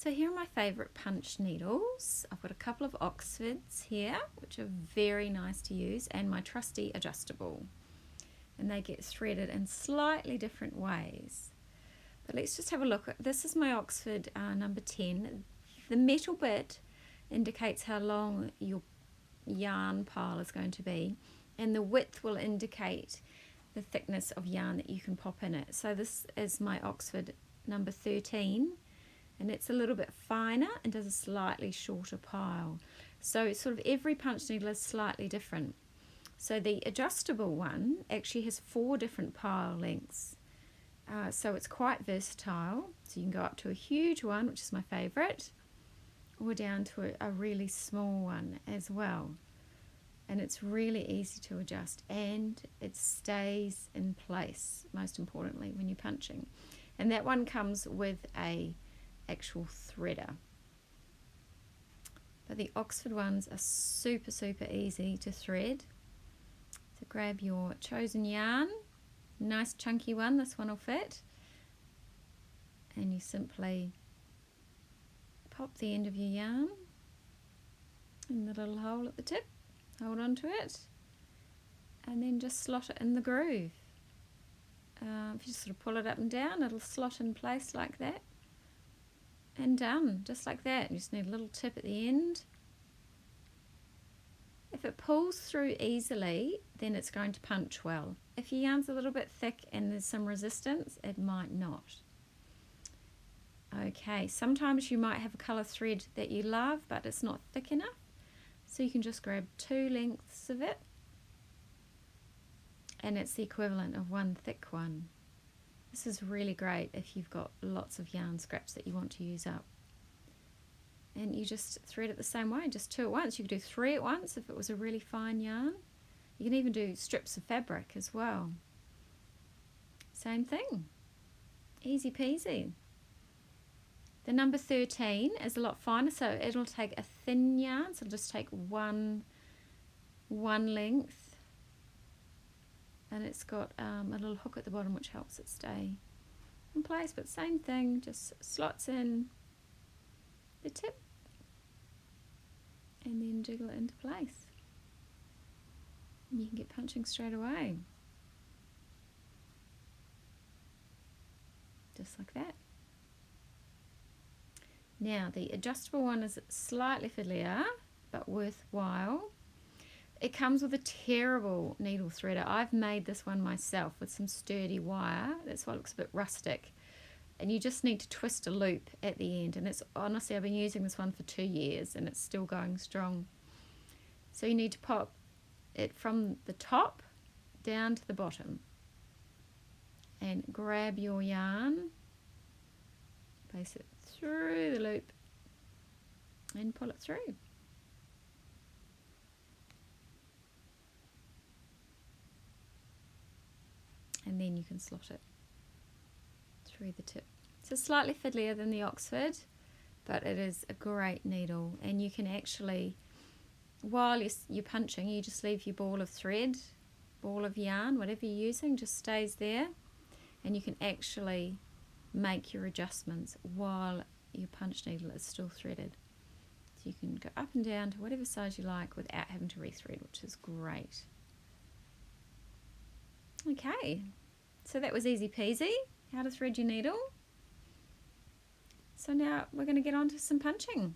So here are my favourite punch needles. I've got a couple of Oxfords here, which are very nice to use, and my trusty adjustable. And they get threaded in slightly different ways. But let's just have a look. This is my Oxford number 10. The metal bit indicates how long your yarn pile is going to be, and the width will indicate the thickness of yarn that you can pop in it. So this is my Oxford number 13. And it's a little bit finer and does a slightly shorter pile. So sort of every punch needle is slightly different. So the adjustable one actually has 4 different pile lengths. So it's quite versatile. So you can go up to a huge one, which is my favourite, or down to a really small one as well. And it's really easy to adjust, and it stays in place, most importantly, when you're punching. And that one comes with a actual threader. But the Oxford ones are super easy to thread. So grab your chosen yarn, nice chunky one, this one will fit, and you simply pop the end of your yarn in the little hole at the tip, hold on to it, and then just slot it in the groove. If you just sort of pull it up and down, it'll slot in place like that. And done, just like that. You just need a little tip at the end. If it pulls through easily, then it's going to punch well. If your yarn's a little bit thick and there's some resistance, it might not. Okay, sometimes you might have a colour thread that you love, but it's not thick enough. So you can just grab 2 lengths of it, and it's the equivalent of 1 thick one. This is really great if you've got lots of yarn scraps that you want to use up. And you just thread it the same way, just 2 at once. You could do 3 at once if it was a really fine yarn. You can even do strips of fabric as well. Same thing. Easy peasy. The number 13 is a lot finer, so it'll take a thin yarn, so it'll just take one length. And it's got a little hook at the bottom which helps it stay in place, but same thing, just slots in the tip and then jiggle it into place. And you can get punching straight away. Just like that. Now the adjustable one is slightly fiddlier, but worthwhile. It comes with a terrible needle threader. I've made this one myself with some sturdy wire. That's why it looks a bit rustic. And you just need to twist a loop at the end. And it's honestly, I've been using this one for 2 years and it's still going strong. So you need to pop it from the top down to the bottom. And grab your yarn, place it through the loop and pull it through. And then you can slot it through the tip. So slightly fiddlier than the Oxford, but it is a great needle, and you can actually, while you're punching, you just leave your ball of thread, ball of yarn, whatever you're using, just stays there, and you can actually make your adjustments while your punch needle is still threaded. So you can go up and down to whatever size you like without having to rethread, which is great. Okay, so that was easy peasy, how to thread your needle. So now we're going to get on to some punching.